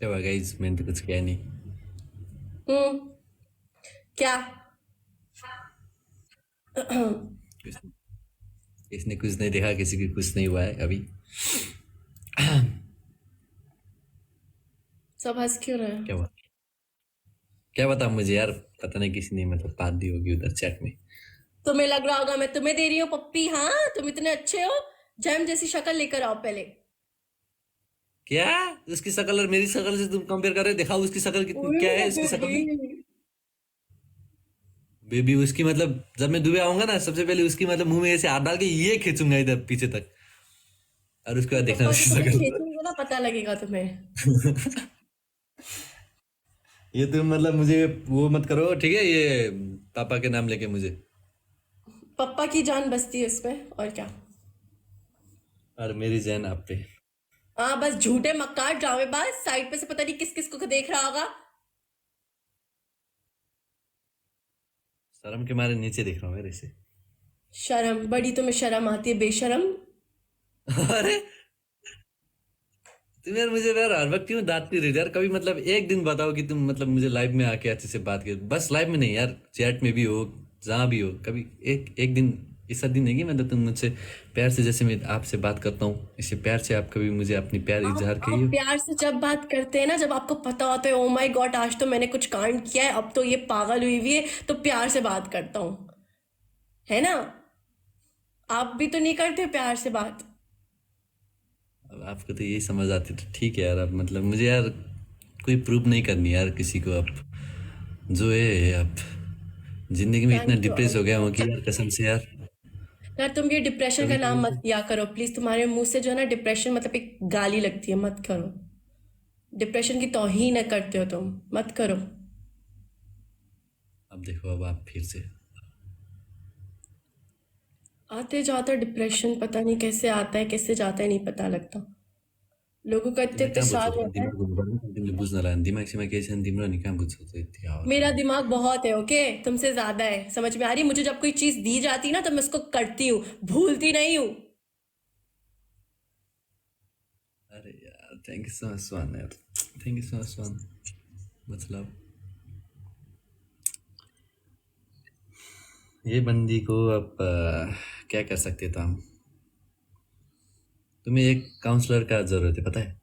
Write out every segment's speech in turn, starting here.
क्या हुआ गाइस, मैंने तो कुछ किया नहीं। हम्म। क्या? किस- किसने कुछ नहीं देखा, किसी की कुछ नहीं हुआ है अभी। सब हंस क्यों रहे हैं? क्या हुआ? क्या बता मुझे यार। पता नहीं किसी ने मतलब बात दी होगी उधर चैट में। तुम्हें लग रहा होगा मैं तुम्हें दे रही हूँ पप्पी। हाँ, तुम इतने अच्छे हो। जैम जैसी शक्ल लेकर आओ पहले। क्या? उसकी शक्ल और मेरी शक्ल से तुम कंपेयर कर रहे हो? दिखाओ उसकी शक्ल कितनी, ओए क्या है मेरा उसकी शक्ल में। बेबी। बेबी उसकी मतलब जब मैं दुबई आऊंगा ना, सबसे पहले उसकी मतलब मुंह में ऐसे हाथ डाल के ये खींचूंगा इधर पीछे तक। और उसके बाद देखना पप्पा की उसकी तरफ शक्ल। खींचेंगे ना, पता लगेगा तुम्हें। ये तुम मतलब मुझे वो मत करो, ठीक है? ये पापा के नाम लेके मुझे। पप्पा की जान बसती है इसमें, और क्या। और मेरी जैन आप पे। हाँ, बस झूठे मक्कार ड्रामेबाज साइड पे से पता नहीं किस किस को देख रहा होगा। शर्म के मारे नीचे देख रहा हूँ यार इसे। शर्म बड़ी तुम्हें शर्म आती है, बेशरम। अरे तुम यार मुझे यार हर वक्त क्यों डांटती रहती यार? कभी मतलब एक दिन बताओ कि तुम मतलब मुझे लाइव में आके अच्छे से बात कर, बस लाइव में नहीं यार, चैट में भी हो, जहाँ भी हो, कभी एक एक दिन ऐसा दिन है कि मतलब तुम मुझसे प्यार से, जैसे मैं आपसे बात करता हूँ इससे प्यार से, आप कभी मुझे अपनी प्यार इजहार आप करिए। प्यार से जब बात करते हैं ना, जब आपको पता होता है ओ माय गॉड आज तो मैंने कुछ कांड किया है, अब तो ये पागल हुई हुई है, तो प्यार से बात करता हूँ। है ना? आप भी तो नहीं करते प्यार से बात। अब आपको तो यही समझ आती तो ठीक है यार। अब मतलब मुझे यार कोई प्रूव नहीं करनी यार किसी को। अब जो है अब जिंदगी में इतना थैंक यू। डिप्रेस हो गया हूँ कि यार कसम से यार। यार तुम ये डिप्रेशन कभी का नाम कभी मत लिया करो प्लीज, तुम्हारे मुंह से जो है ना डिप्रेशन मतलब एक गाली लगती है, मत करो। डिप्रेशन की तौहीन करते हो तुम, मत करो। अब देखो, अब आप फिर से। आते जाता डिप्रेशन पता नहीं कैसे आता है कैसे जाता है, नहीं पता लगता। लोगों का इतने तिमीलाई इतने कहाँ बुझ्छौ साल त? होता है। दिमाग हुनुपर्ने तिमीले बुझ्न होला नि। दिमाग सिमाग केही छैन तिम्रो, नि कहाँ बुझ्छौ त यति हवा मेरा हवा। दिमाग बहुत है, ओके, तुमसे ज्यादा है, समझ में आ रही? मुझे जब कोई चीज दी जाती ना तो मैं उसको करती हूँ, भूलती नहीं हूँ। अरे यार थैंक यू सो मच स्वान यार। थैंक यू सो मच स्वान। मतलब ये बंदी को अब क्या कर सकते तो हम। तुम्हें एक काउंसलर का जरूरत है, पता है?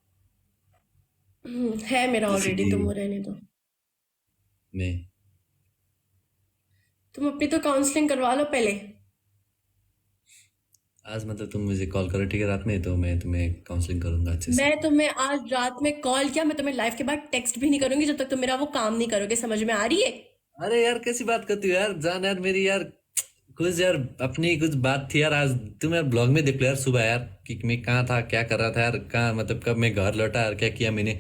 है मेरा जैसे ऑलरेडी, कि तुम वो रहने दो। मैं तुम अपनी तो काउंसलिंग करवा लो पहले। आज मतलब तुम मुझे कॉल करो ठीक है रात में, तो मैं तुम्हें काउंसलिंग करूंगा अच्छे से। मैं तुम्हें आज रात में कॉल किया, मैं तुम्हें लाइफ के बाद टेक्स्ट भी नहीं करूंगी जब तक तुम मेरा वो काम नहीं करोगे, समझ में आ रही है? अरे यार कैसी बात करती हो यार, जान यार मेरी यार। कुछ यार अपनी कुछ बात थी यार आज। तुम यार ब्लॉग में देख लो यार सुबह यार कि मैं कहाँ था, क्या कर रहा था यार, कहाँ मतलब कब मैं घर लौटा यार, क्या किया मैंने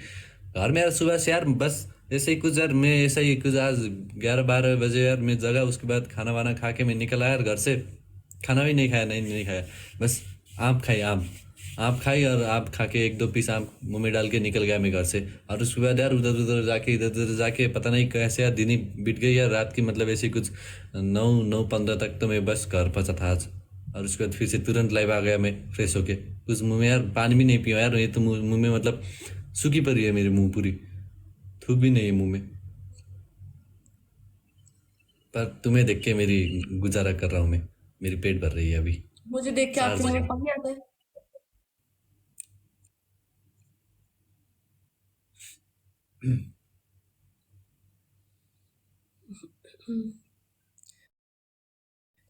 घर में यार सुबह से यार। बस ऐसे ही कुछ यार, मैं ऐसा ही कुछ आज 11-12 बजे यार मैं जगा, उसके बाद खाना वाना खा के मैं निकल आया यार घर से। खाना भी नहीं खाया, नहीं खाया। बस आम खाई, आम आम खाई, और आम खा के एक दो पीस आम मुंह में डाल के निकल गया मैं घर से। और उसके बाद यार उधर उधर जाके इधर उधर जाके पता नहीं कैसे यार दिन ही बीत गई यार, रात की मतलब ऐसे कुछ 9-9:15 तक तो मैं बस घर पहुंचा था आज। और उसके बाद फिर से तुरंत लाइव आ गया मैं फ्रेश होके। कुछ मुंह में यार पानी भी नहीं पिया यार, ये तो मुंह में मतलब सूखी पड़ी है मेरी मुंह पूरी। थूक भी नहीं है मुंह में। पर तुम्हें देख के मेरी गुजारा कर रहा हूँ मैं। मेरी पेट भर रही है अभी। मुझे देख के चार आपके मुंह में जगह पानी आता है?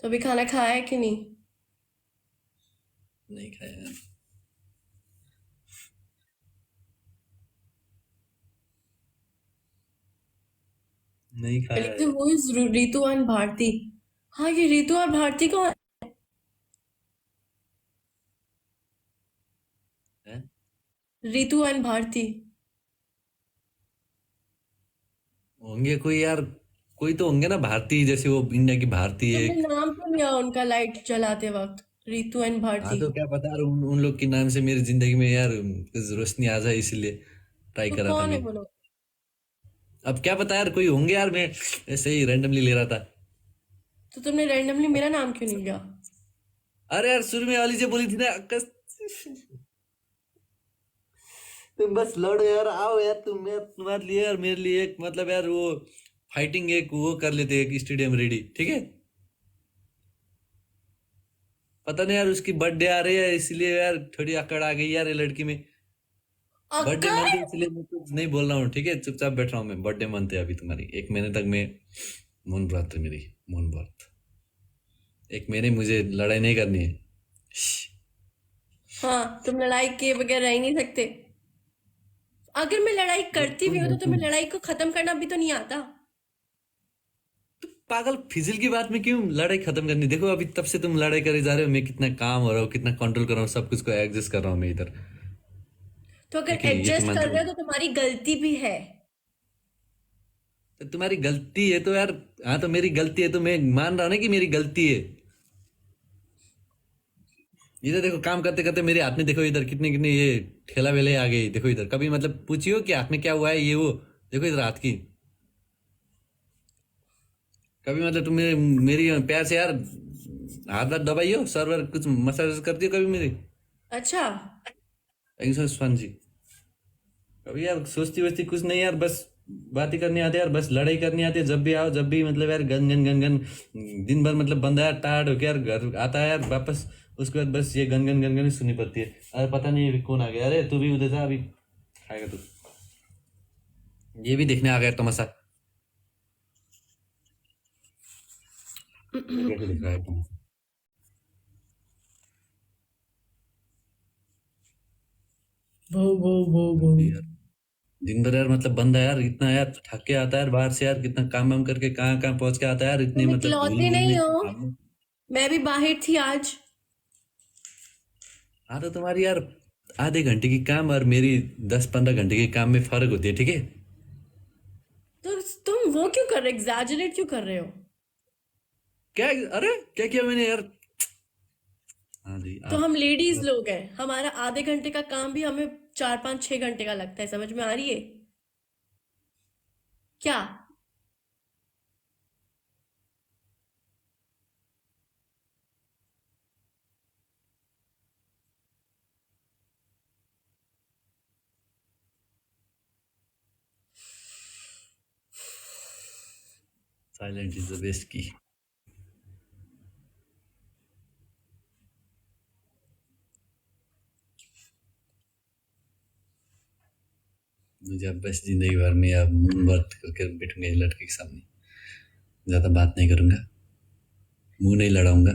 तो अभी खाना खाया है कि नहीं? नहीं खाया यार। नहीं खाया लिखते है। Who is Ritu and Bharti. हाँ, ये रितु और भारती कौन? हैं? रितु एंड भारती। होंगे कोई यार। कोई तो होंगे ना भारती, जैसे वो इंडिया की भारती तुमने एक। नाम क्यों लिया उनका लाइट जलाते वक्त? रितु एंड हाँ भारती। तो क्या पता यार, उन लोग के नाम से मेरी जिंदगी में यार कुछ रोशनी आ जाए, इसीलिए ट्राई तो कर रहा था कौन है मैं। वो लोग? अब क्या पता यार कोई होंगे यार, मैं ऐसे ही रैंडमली ले रहा था। तो तुमने रैंडमली मेरा नाम क्यों नहीं लिया? अरे यार शुरू में वाली जो बोली थी ना तुम बस लड़ो यार, आओ यार, तुम यार, तुम्हारे लिए यार, मेरे लिए एक मतलब यार वो फाइटिंग एक वो कर लेते हैं, एक स्टेडियम रेडी, ठीक है? पता नहीं यार, उसकी बर्थडे आ रही है इसलिए यार थोड़ी अकड़ आ गई यार ये लड़की में। बर्थडे अक्कड़? मंथ है इसलिए मैं कुछ नहीं बोल रहा हूँ, ठीक है? चुपचाप बैठ रहा हूँ मैं। बर्थडे मंथ है अभी तुम्हारी, 1 महीने तक मैं मौन व्रत है मेरी, मौन व्रत। 1 महीने मुझे लड़ाई नहीं करनी है। हाँ, तुम लड़ाई किए बगैर रह ही नहीं सकते। अगर मैं लड़ाई करती भी बिल्कुल हूँ तो तुम्हें बिल्कुल। लड़ाई को खत्म करना भी तो नहीं आता। पागल, फिजिल की बात में क्यों लड़ाई खत्म करनी? देखो अभी तब से तुम लड़ाई करे जा रहे हो, मैं कितना काम हो रहा हूँ, कितना कंट्रोल कर रहा हूँ, सब कुछ को एडजस्ट कर रहा हूँ मैं इधर, तो है अगर कि नहीं? ये तो एडजस्ट मानते कर हो? रहे हो तो तुम्हारी गलती भी है। तो तुम्हारी गलती है तो यार, हाँ तो मेरी गलती है तो मैं मान रहा हूँ ना कि मेरी गलती है। इधर देखो, काम करते करते मेरे हाथ में देखो इधर कितने कितने ये ठेला वेले आ गए, देखो इधर। कभी मतलब पूछियो कि हाथ में क्या हुआ है ये वो? देखो इधर हाथ की। कभी मतलब तुम मेरी प्यार से यार हाथ हाथ दबाइयो, सर्वर कुछ मसाज कर दियो कभी मेरी। अच्छा। थैंक यू सो मच जी। कभी यार सोचती वोचती कुछ नहीं यार, बस बात ही करनी आती है यार, बस लड़ाई करनी आती है। जब भी आओ, जब भी मतलब यार गन गन गन गन, दिन भर मतलब बंदा यार टायर्ड होके यार घर आता है यार वापस, उसके बाद बस ये गन गन गन गन ही सुननी पड़ती है। अरे पता नहीं अभी कौन आ गया, अरे तू भी उधर था अभी, खाएगा तू? ये भी देखने आ गया तमाशा। ये कैसे दिख रहा है तमाशा? वो वो वो वो अभी यार दिन भर यार मतलब बंदा यार इतना यार थक के आता है यार बाहर से यार, कितना काम वाम करके कहाँ कहाँ पहुंच के आता है यार, इतनी तुम मतलब धूल इकलौते वूल में नहीं इतने हो। काम में। मैं भी बाहर थी आज। हाँ तो तुम्हारी यार आधे घंटे की काम और मेरी 10-15 घंटे के काम में फर्क होती है, ठीक है? तो तुम वो क्यों कर रहे, एग्जैजरेट क्यों कर रहे हो? क्या? अरे क्या किया मैंने यार? हाँ जी तो आप। हम लेडीज लोग हैं, हमारा आधे घंटे का काम भी हमें 4 5 6 घंटे का लगता है, समझ में आ रही है क्या? साइलेंट इज द बेस्ट की। मुझे अब बस जिंदगी भर में अब मुंह बंद करके बैठूंगा इस लड़के के सामने, ज्यादा बात नहीं करूंगा, मुंह नहीं लड़ाऊंगा,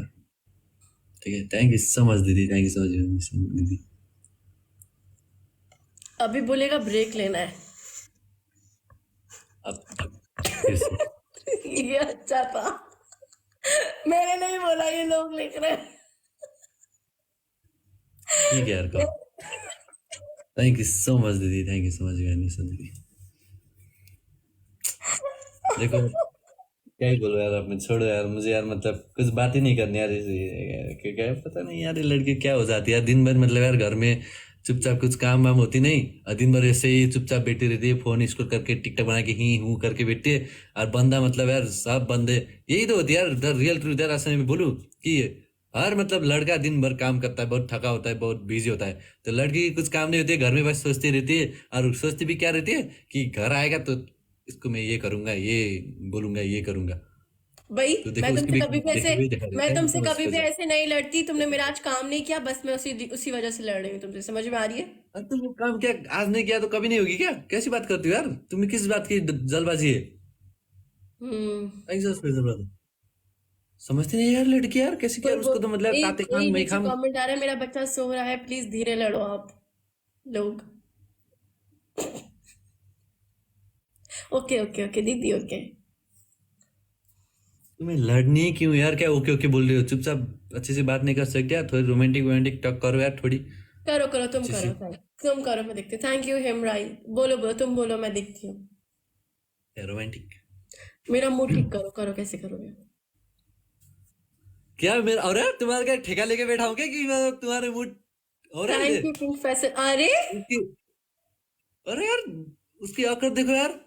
ठीक है? थैंक यू सो मच दीदी, थैंक यू सो मच दीदी। अभी बोलेगा ब्रेक लेना है। अब फिर से ये अच्छा था। मैंने नहीं बोला, ये लोग लिख रहे हैं। ठीक है यार, कहो। थैंक यू सो मच दीदी, थैंक यू सो मच दीदी। देखो क्या ही बोलो यार, अब मैं छोड़ो यार, मुझे यार मतलब कुछ बात ही नहीं करनी यार इसे, क्या पता नहीं यार ये लड़की क्या हो जाती है यार, दिन भर मतलब यार घर में चुपचाप कुछ काम वाम होती नहीं, और दिन भर ऐसे ही चुपचाप बैठी रहती है, फोन स्क्रॉल करके टिकटॉक बना के ही हूँ करके बैठती है। और बंदा मतलब यार सब बंदे यही तो होती है यार, द रियल ट्रूथ यार। असल में बोलूँ कि हर मतलब लड़का दिन भर काम करता है, बहुत थका होता है, बहुत बिजी होता है, तो लड़की की कुछ काम नहीं होती है घर में, बस सोचती रहती है। और सोचती भी क्या रहती है कि घर आएगा तो इसको मैं ये करूंगा, ये बोलूंगा, ये करूंगा। भाई, तो देखो उसकी भी देखा भी देखा मैं रहता है तुमसे तो बस कभी भी वजह। ऐसे नहीं लड़ती। तुमने मेरा आज काम नहीं किया, बस मैं उसी उसी वजह से लड़ रही हूँ तुमसे, समझ में आ रही है? तुम वो काम क्या आज नहीं किया तो कभी नहीं होगी क्या? कैसी बात करती हो यार? तुम्हें किस बात की जल्दबाजी है? हम्म। ऐसा जल्दबाजी समझती नहीं यार लड़की यार, कैसे क्या? कोई वो उसको तो मतलब ताते एक खान यही मई नीचे खाम। कमेंट आ रहा है, मेरा बच्चा सो रहा है, प्लीज धीरे लड़ो आप लोग। ओके ओके ओके दीदी, ओके। तुम्हें लड़नी ही क्यों यार? क्या ओके ओके बोल रही हो? चुपचाप अच्छे से बात नहीं कर सकते यार? थोड़ी रोमांटिक वोमांटिक टॉक करो यार थोड़ी करो करो, तुम अच्छी करो, सी। तुम करो, मैं देखती हूँ। Thank you Hemrai. बोलो बोलो, तुम बोलो, मैं देखती हूँ। रोमांटिक मेरा मूड ठीक करो, करो, कैसे करोगे? क्या मेरा? अरे तुम्हारा क्या ठेका लेके बैठा हूँ क्या कि मैं तुम्हारे मूड हो रहा है मुझे? Thank you professor. अरे उसकी, अरे यार उसकी अकड़ देखो यार,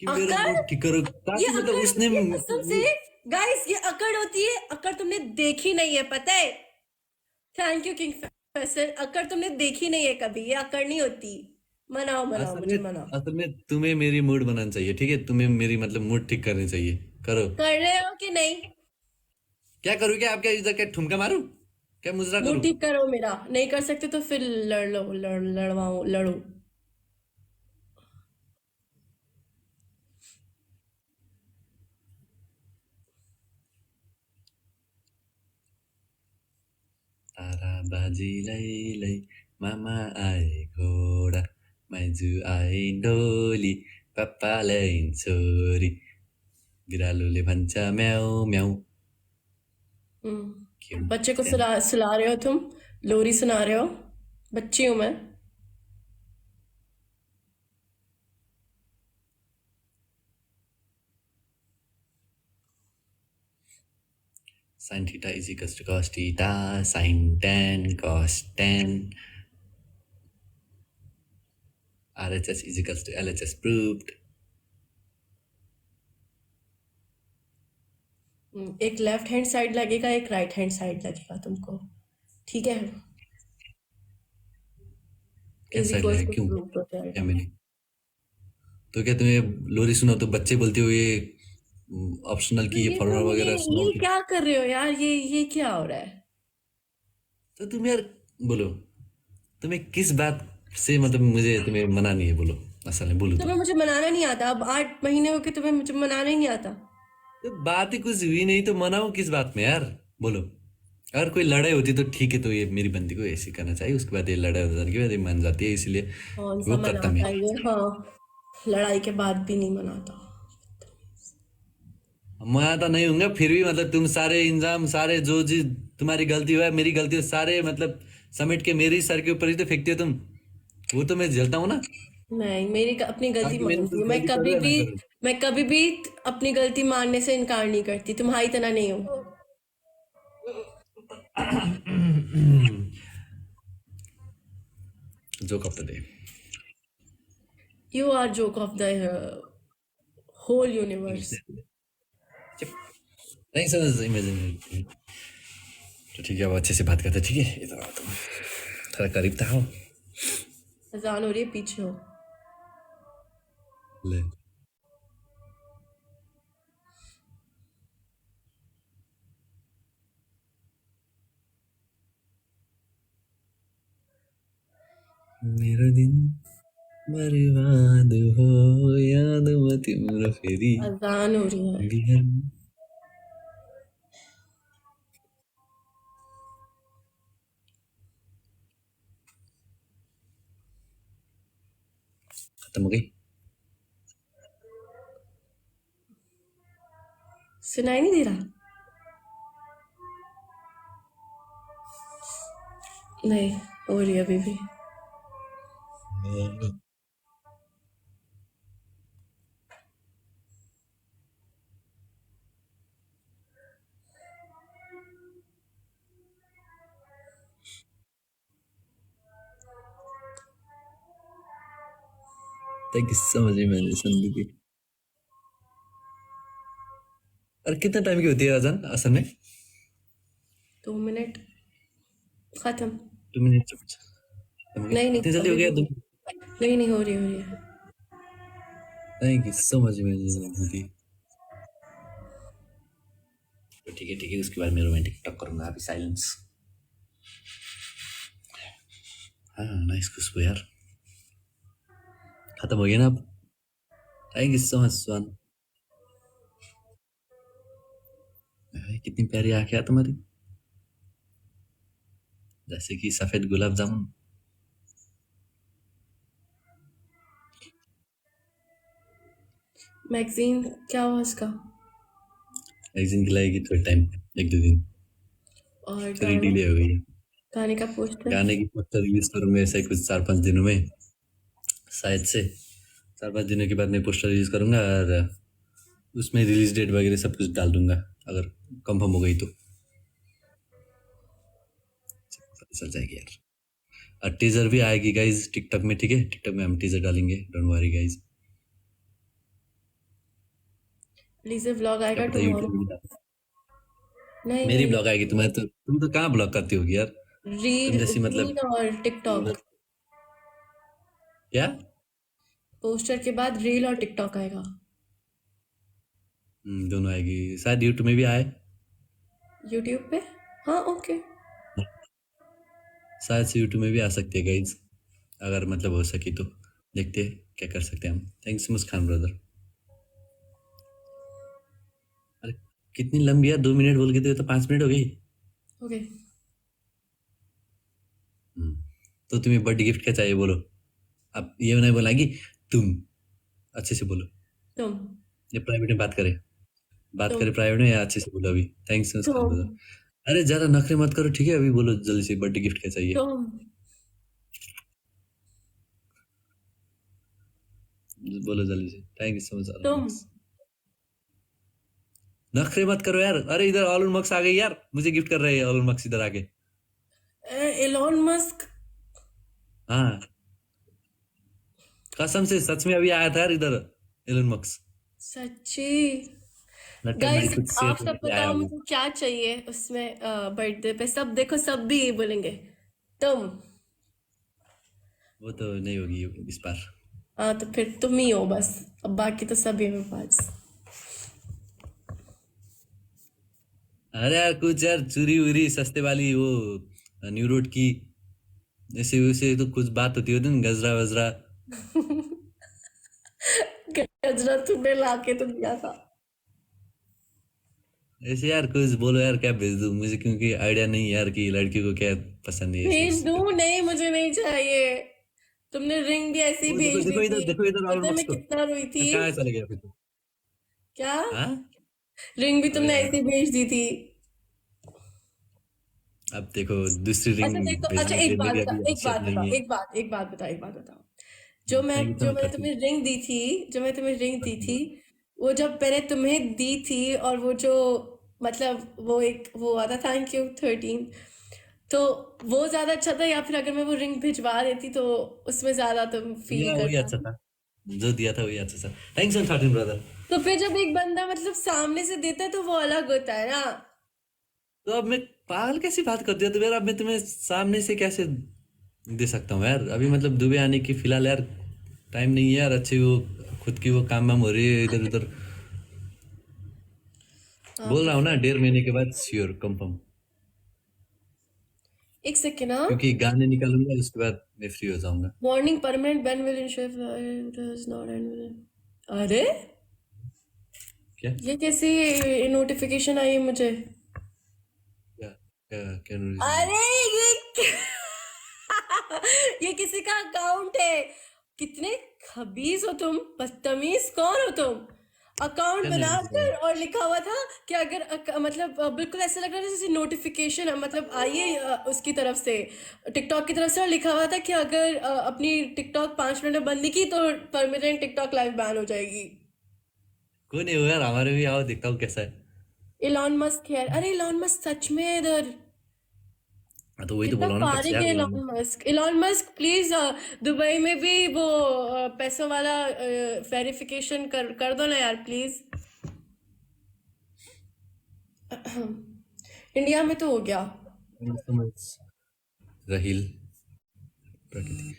कि मेरा अकड़? मूड ठीक करो ये ताकि मतलब अकड़ उसने होती है कसम से? गाइस, ये अकड़ होती है। अकड़ तुमने देखी नहीं है, पता है? Thank you king professor. अकड़ तुमने देखी नहीं है कभी, ये अकड़ नहीं होती। मनाओ मनाओ, असल मुझे में मनाओ। असल में तुम्हें मेरी मूड बनाना चाहिए, ठीक है? तुम्हें मेरी मतलब मूड ठीक करनी चाहिए। करो। कर रहे हो कि नहीं? क्या करूँ? क्या आपके इधर क्या ठुमका मारूं? क्या मुजरा मूड करूं? ठीक करो मेरा। नहीं कर सकते तो फिर लड़ लो, लड़वाओ, लड़ो। तारा बाजी लै लै, मामा आए घोडा, माइजू आए डोली, पापा ल्याइन् छोरी, बिरालोले भन्छ म्याऊ म्याऊ। क्यों? बच्चे को क्या? सुला रहे हो तुम? लोरी सुना रहे हो? बच्ची हूं मैं। Sin theta is equals to cos theta, sin tan, cos tan, RHS is equals to LHS proved. एक लेफ्ट हैंड साइड लगेगा, एक राइट हैंड साइड लगेगा तुमको। ठीक है? इज कैसा इक्वल्स लगा? टू क्यों? प्रूव हो क्या जाएगा। मैंने तो क्या तुम्हें लोरी सुनाओ तो बच्चे बोलते हुए ऑप्शनल तो की ये ये फॉर्मूला तुम वगैरह ये सुनाओगे? क्या कर रहे हो यार? ये क्या हो रहा है? तो तुम यार बोलो, तुम्हें किस बात से मतलब मुझे तुम्हें मना नहीं है? बोलो, असल में बोलो तो। तुम्हें मुझे मनाना नहीं आता? अब 8 महीने हो गए, तुम्हें मुझे मनाना ही नहीं आता? तो बात ही कुछ हुई नहीं तो मनाओ किस बात में यार? बोलो। अगर कोई लड़ाई होती तो ठीक है, तो ये मेरी बंदी को ऐसे करना चाहिए, उसके बाद ये लड़ाई हो जाने के बाद ये मान जाती है, इसलिए कौन सा वो करता मैं। मनाता है ये? हाँ, लड़ाई के बाद भी नहीं मनाता। मैं तो नहीं हूँगा, फिर भी मतलब तुम सारे इंजाम, सारे जो चीज तुम्हारी गलती हुआ है, मेरी गलती हो, सारे मतलब समेट के मेरे ही सर के ऊपर ही तो फेंकते हो तुम। वो तो मैं झेलता हूँ ना। नहीं, मेरी अपनी गलती बाकी मैंने मानती कुछ हूँ। गलती करो या ना करो। मैं कभी भी अपनी गलती मानने से इनकार नहीं करती। तुम्हारी तरह नहीं हूँ। Joke of the day. You are joke of the whole universe. नहीं समझ, इमेजिन। तो ठीक है, अब अच्छे से बात करते हैं, ठीक है? इधर आओ तुम, थोड़ा करीब तो आओ। अजान हो रही है, पीछे हो। ले। मेरो दिन बर्बाद हो, यादमा तिम्रो फेरि अजान हो रही है। बिहान। खत्म हो गई? सुनाई नहीं दे रहा? नहीं, हो रही है अभी भी। Thank you so much imagination दीदी। और कितना टाइम की होती है अजान असल में? 2 मिनट। खत्म। 2 मिनट? खत्म हो गई? नहीं नहीं, इतनी जल्दी हो अभी गया भी तुम? नहीं नहीं, हो रही है। Thank you so much imagination दीदी। तो ठीक है, ठीक है, उसके बाद मैं रोमांटिक टॉक करूंगा। अभी साइलेंस। हाँ, नाइस खुशबू यार। खत्म हो गया ना अब? थैंक यू सो मच स्वान। कितनी प्यारी आंखें हैं तुम्हारी, जैसे कि सफेद गुलाब जामुन। मैगजीन क्या हुआ उसका? मैगजीन खिलाएगी थोड़े टाइम, 1-2 दिन। और फिर गाना? डिले हो गई। गाने का पोस्टर? गाने की पोस्टर रिलीज करूंगा ऐसे कुछ 4-5 दिनों में, शायद से 4-5 दिनों के बाद मैं पोस्टर रिलीज करूंगा, और उसमें रिलीज डेट वगैरह सब कुछ डाल दूंगा, अगर कंफर्म हो गई तो पता चल जाएगी यार। और टीजर भी आएगी गाइज टिकटॉक में, ठीक है? टिकटॉक में हम टीजर डालेंगे, don't worry guys. Please vlog क्या आएगा पता टुमारो? यूट्यूब में भी डाल। नहीं मेरी नहीं, ब्लॉग आएगी तुम्हारे तो, तुम तो कहाँ ब्लॉग करती होगी यार? तुम रील जैसी मतलब रील और टिकटॉक। क्या? पोस्टर के बाद रील और टिकटॉक आएगा। दोनों आएगी शायद, यूट्यूब में भी आए यूट्यूब पे। हाँ ओके। शायद से, यूट्यूब में भी आ सकती है गाइज, अगर मतलब हो सकी तो। देखते हैं क्या कर सकते हैं हम। थैंक्स मुस्कान ब्रदर। अरे कितनी लंबी है, 2 मिनट बोल के तो 5 मिनट हो गई। ओके। तो तुम्हें बर्थडे गिफ्ट क्या चाहिए बोलो। अब ये नहीं बोला कि तुम, अच्छे से बोलो। तुम। ये प्राइवेट में बात तुम। करें प्राइवेट में, या अच्छे से बोलो अभी। थैंक्स मुस्कान तुम। ब्रदर। अरे ज्यादा नखरे मत करो ठीक है, अभी बोलो जल्दी से बर्थडे गिफ्ट क्या चाहिए। तुम। बोलो जल्दी से। थैंक यू सो तुम। मच। नखरे मत करो यार। अरे इधर ऑलन मक्स आ गई यार, मुझे गिफ्ट कर रहे हैं ऑलन मक्स इधर आके। Elon Musk. हाँ कसम से, सच में अभी आया था यार इधर एलन मक्स। सच्ची। लट्टन भाई गाइस कुछ शेयर आप सब करके आया बताओ वो। मुझे क्या चाहिए उसमें बर्थडे पे। सब देखो, सब भी यही बोलेंगे। तुम। वो तो नहीं होगी इस बार। हाँ तो फिर तुम ही हो बस। अब बाकी तो सभी है मेरे पास। अरे यार कुछ यार चूरी उरी सस्ते वाली वो, न्यू रोड की, ऐसे वैसे तो कुछ बात होती होती ना, गजरा वजरा। गजरा तुमने लाके तो दिया था। ऐसे यार कुछ बोलो यार, क्या भेज दूं मुझे, क्योंकि आइडिया नहीं यार कि लड़की को क्या पसंद है ऐसे भेज वैसे दूं? करके। नहीं मुझे नहीं चाहिए। तुमने रिंग भी ऐसे ही वो देखो भेज दी देखो थी। इधर, देखो इधर ऑलन पता है मक्स मैं को। कितना रोई थी। कहाँ चले गया फिर तो। क्या? हाँ। रिंग भी अबे तुमने यार ऐसे ही भेज दी थी। अब देखो दूसरी रिंग अच्छा देखो, अच्छा भेजने के लिए एक बात मेरी बता, अभी एक हैसियत बात नहीं बताओ, है। एक बात बताओ। जो मैं थैंक यू तो जो मैं मैंने करती हूँ। तुम्हें रिंग दी थी, जो मैं तुम्हें रिंग दी थी, वो जब मैंने तुम्हें दी थी, और वो जो मतलब वो एक वो आता थैंक यू 13, तो वो ज्यादा अच्छा था, या फिर अगर मैं वो रिंग भिजवा देती तो उसमें ज्यादा तुम फील वही करता? अच्छा था, जो दिया था वही अच्छा था। Thanks 13 brother. तो फिर जब एक बंदा मतलब सामने से देता है तो वो अलग होता है ना। तो अब मैं पागल कैसी बात करती हूँ तो यार, अब मैं तुम्हें सामने से कैसे दे सकता हूँ यार, अभी मतलब दुबई आने की फिलहाल यार टाइम नहीं है यार, अच्छी वो खुद की वो काम वाम हो रही है इधर उधर। हाँ बोल तो रहा हूँ ना, फिर 1.5 महीने के बाद श्योर कंफर्म। एक सेकेंड। हाँ। क्योंकि गाने निकालूंगा उसके बाद मैं फ्री हो जाऊंगा। Warning, permanent ban will ensure does not and. अरे क्या ये कैसी नोटिफिकेशन आई है मुझे? क्या क्या क्या notification है? अरे ये ये किसी का अकाउंट है। कितने खबीज हो तुम, बदतमीज कौन हो तुम? अकाउंट क्या बनाकर notification? और लिखा हुआ था कि अगर मतलब बिल्कुल ऐसा लग रहा था जैसे नोटिफिकेशन मतलब आई है उसकी तरफ से, टिकटॉक की तरफ से, और लिखा हुआ था कि अगर अपनी टिकटॉक 5 मिनट में बंद नहीं की तो परमानेंट टिकटॉक लाइव बैन हो जाएगी। कोई नहीं हो यार, हमारे भी आओ देखता हूँ कैसा है। इलॉन मस्क है। अरे इलॉन मस्क सच में है इधर। हाँ, तो वही तो कितना बोला हूँ ना तब से फारिग यार है बोलूंगा। इलॉन मस्क प्लीज दुबई में भी वो पैसों वाला वेरिफिकेशन कर दो ना यार प्लीज। इंडिया में तो हो गया। Thank you so much, Rahil प्रकृति।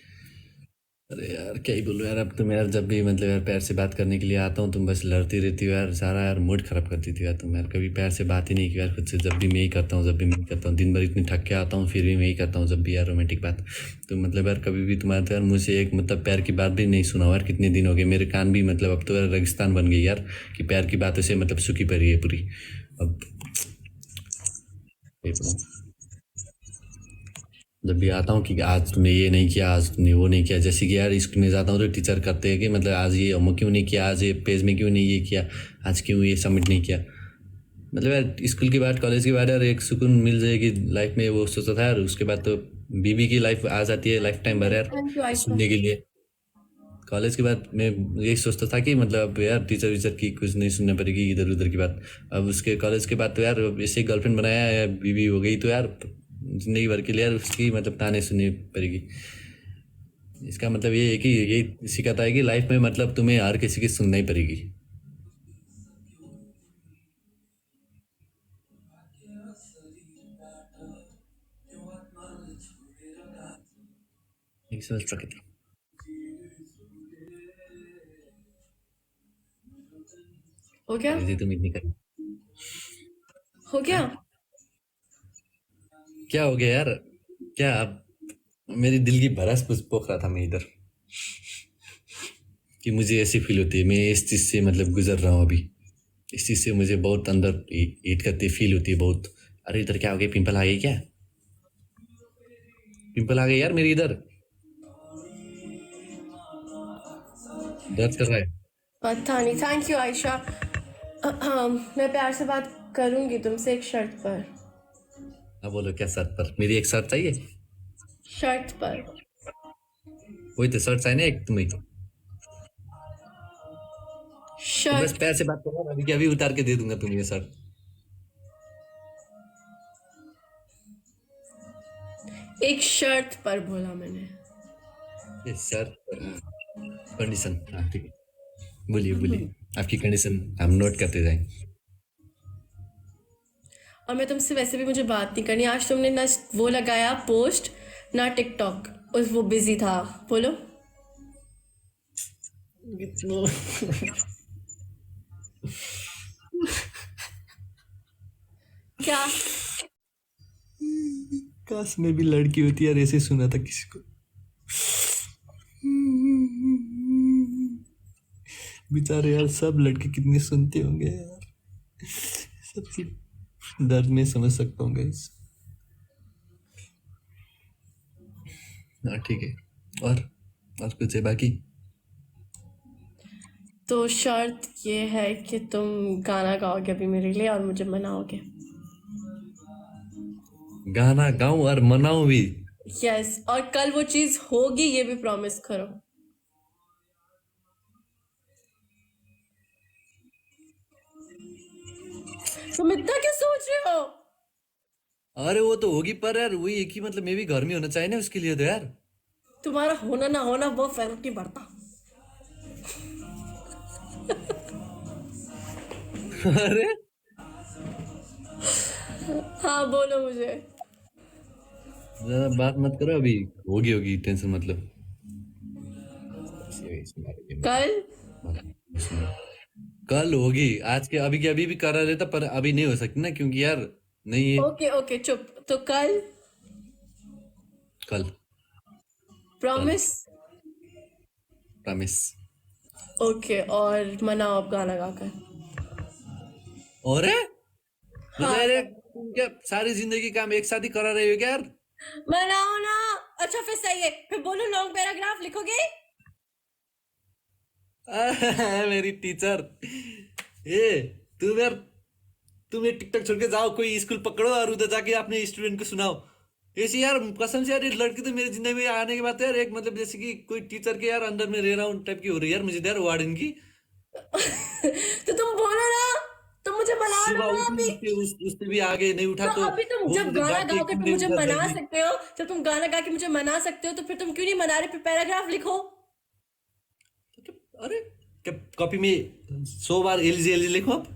अरे यार क्या ही बोलूं यार, अब तुम यार जब भी मतलब यार पैर से बात करने के लिए आता हूँ तुम बस लड़ती रहती हो यार, सारा यार मूड खराब कर देती हो यार तुम यार, कभी पैर से बात ही नहीं की यार खुद से। जब भी मैं ही करता हूँ, जब भी मैं ही करता हूँ, दिन भर इतनी थक के आता हूँ फिर भी मैं ही करता हूँ जब भी यार रोमांटिक बात। तो मतलब यार कभी भी तुम्हारे तो यार मुझसे एक मतलब प्यार की बात भी नहीं सुना हो यार, कितने दिन हो गए, मेरे कान भी मतलब अब तो यार रेगिस्तान बन गई यार, कि प्यार की बातों से मतलब सूखी पड़ी है पूरी। अब क्या ही बोलूं। जब भी आता हूँ कि आज तुमने ये नहीं किया, आज तुमने वो नहीं किया, जैसे कि यार स्कूल में जाता हूँ तो टीचर करते हैं कि मतलब आज ये होमवर्क क्यों नहीं किया, आज ये पेज में क्यों नहीं ये किया, आज क्यों ये सबमिट नहीं किया। मतलब यार स्कूल के बाद कॉलेज के बाद यार एक सुकून मिल जाएगी लाइफ में, वो सोचता था यार, उसके बाद तो बीबी की लाइफ आ जाती है लाइफ टाइम भर यार थैंक यू आयशा। सुनने के लिए। कॉलेज के बाद मैं यही सोचता था कि मतलब अब यार टीचर वीचर की कुछ नहीं सुनना पड़ेगी इधर उधर की बात। अब उसके कॉलेज के बाद तो यार ऐसे गर्लफ्रेंड बनाया या बीवी हो गई तो यार जिंदगी भर के लिए यार उसकी मतलब ताने सुननी पड़ेगी। इसका मतलब ये है कि यही सिखाता है कि लाइफ में मतलब तुम्हें हर किसी की सुनना ही पड़ेगी। एक समझ प्रकृति। हो गया? अरे तुम इतनी कर हो गया? क्या हो गया यार? क्या अब मेरी दिल की भड़ास पोख रहा था मैं इधर कि मुझे ऐसी फील होती है, मैं इस चीज से मतलब गुजर रहा हूँ अभी। इस चीज से मुझे बहुत अंदर हीट करती फील होती है बहुत। अरे इधर क्या हो गया? पिंपल आ गई क्या? पिंपल आ गई यार मेरी इधर, दर्द कर रहा है। पता नहीं। Thank you Ayesha. मैं प्यार से बात करूंगी तुमसे एक शर्त पर। अब बोलो क्या शर्त पर? मेरी एक शर्त चाहिए। शर्त पर। वही तो शर्ट चाहिए ना एक तुम्हें। तो बस शर्त। पैर से बात करो, अभी के अभी उतार के दे दूंगा तुम्हें ये शर्ट। एक शर्त पर बोला मैंने। ये शर्ट कंडीशन, हाँ ठीक है, बोलिए बोलिए। आपकी कंडीशन हम नोट करते जाएं। और मैं तुमसे वैसे भी मुझे बात नहीं करनी आज। तुमने ना वो लगाया पोस्ट ना टिकटॉक, उस वो बिजी था। बोलो। क्या? काश मैं भी लड़की होती यार, ऐसे सुना था किसी को। बेचारे यार, सब लड़के कितने सुनते होंगे यार, सबकी दर्द में समझ सकता हूँ गाइस। हाँ ठीक है। और कुछ है बाकी? तो शर्त ये है कि तुम गाना गाओगे अभी मेरे लिए और मुझे मनाओगे। गाना गाऊं और मनाऊं भी? यस, और कल वो चीज होगी ये भी प्रॉमिस करो। तुम इतना क्यों सोच रहे हो? अरे वो तो होगी, पर यार वही है कि मतलब मैं भी घर में होना चाहिए ना उसके लिए तो यार। तुम्हारा होना ना होना वो फर्क नहीं पड़ता। अरे हाँ बोलो मुझे। ज्यादा बात मत करो अभी। होगी होगी, टेंशन मतलब। कल। कल होगी, आज के अभी के अभी भी करा देता, पर अभी नहीं हो सकती ना क्योंकि यार नहीं है। ओके ओके चुप। तो कल। कल। कल प्रॉमिस। प्रॉमिस। ओके, और मनाओ अब गाना गाकर। और मतलब हाँ यार तुम क्या सारी जिंदगी काम एक साथ ही करा रहे हो क्या यार? मनाओ ना। अच्छा फिर सही है, फिर बोलो लॉन्ग पैराग्राफ लिखोगे। मेरी टीचर। ए तुम यार, तुम ये टिकटॉक छोड़ के जाओ, कोई स्कूल पकड़ो और उधर जाके अपने स्टूडेंट को सुनाओ। ऐसी यार कसम से यार, ये लड़की तो मेरी जिंदगी में आने के बाद यार एक मतलब जैसे कि कोई टीचर के यार अंदर में रह रहा हूँ टाइप की हो रही है यार मुझे तो यार, वार्डन की। तो तुम बोलो ना। तुम मुझे मना लो सुबह ना उठी अभी। उससे उससे भी आगे नहीं उठा तो तो अभी तुम वो जब मुझे गाना गा के गाओगे क्यों तुम नहीं मुझे उधर मना जाएगी? सकते हो। जब तुम गाना गा के मुझे मना सकते हो तो फिर तुम क्यों नहीं मना रहे? फिर पैराग्राफ लिखो। अरे क्या कॉपी में 100 बार एलजी एलजी लिखो अब?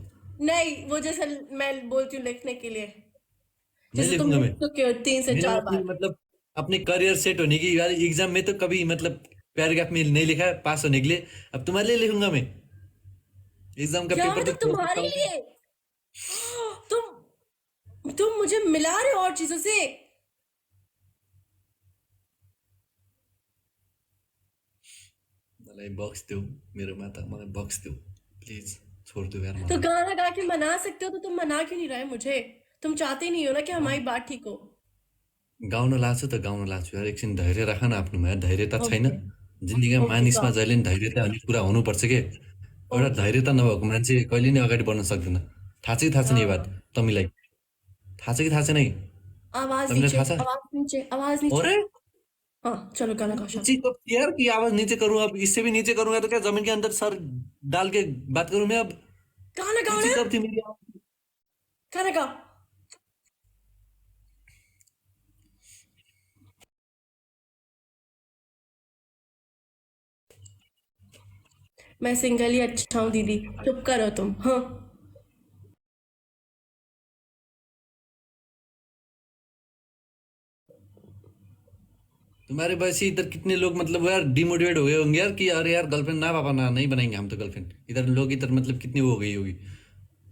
नहीं, वो जैसे मैं बोलती हूँ लिखने के लिए, नहीं जैसे तुम लिखूंगा लिख मैं। चुके हो 3 से 4 मैंने अपनी बार। मतलब अपने करियर सेट होने की यार एग्जाम में तो कभी मतलब पैराग्राफ में नहीं लिखा है पास होने के लिए। अब तुम्हारे लिए लिखूंगा मैं, एग्जाम का क्या पेपर तो मतलब छोड़ सकता तुम्हारे हूँ। लिए? तुम मुझे मिला रहे हो और चीजों से। मलाई बक्स दो, मेरो माता मलाई बक्स दो, प्लिज छोड़ दो यार तो मलाई। गाना गा के मना सकते हो तो तुम मना क्यों नहीं रहे मुझे? तुम चाहते नहीं हो ना कि गाउँ हमारी बात ठीक हो। गाउन लाग्छु त गाउन लाग्छु यार, एकछिन धैर्य राख न आफ्नोमा यार, धैर्यता छैन। ओके। जिन्दगीमा ओके मानिसमा गाओ। जहिले नि धैर्यता भन्ने कुरा हुनुपर्छ के। एउटा ओके। धैर्यता नभएको मान्छे कहिले नै अगाडि बढ्न सक्दैन। थाहा छ कि थाहा छैन यो बात हाँ। तमीलाई? थाहा छ कि थाहा छैन है? आवाज तमीलाई नीचे, थाहा छ? आवाज नीचे, आवाज नीचे। अरे हाँ चलो गाना गाओ ऊंची शांत। कब की यार की आवाज नीचे करूं? अब इससे भी नीचे करूंगा तो क्या जमीन के अंदर सर डाल के बात करूं मैं अब? गाना गाओ ऊंची ना। कब थी मेरी आवाज? गाना गाओ। मैं सिंगल ही अच्छा हूँ दीदी। चुप करो तुम। हाँ। तुम्हारे वैसे इधर कितने लोग मतलब यार डिमोटिवेट हो गए होंगे यार कि अरे यार गर्लफ्रेंड ना पापा ना नहीं बनाएंगे हम तो गर्लफ्रेंड। इधर लोग इधर मतलब कितनी वो हो गई होगी।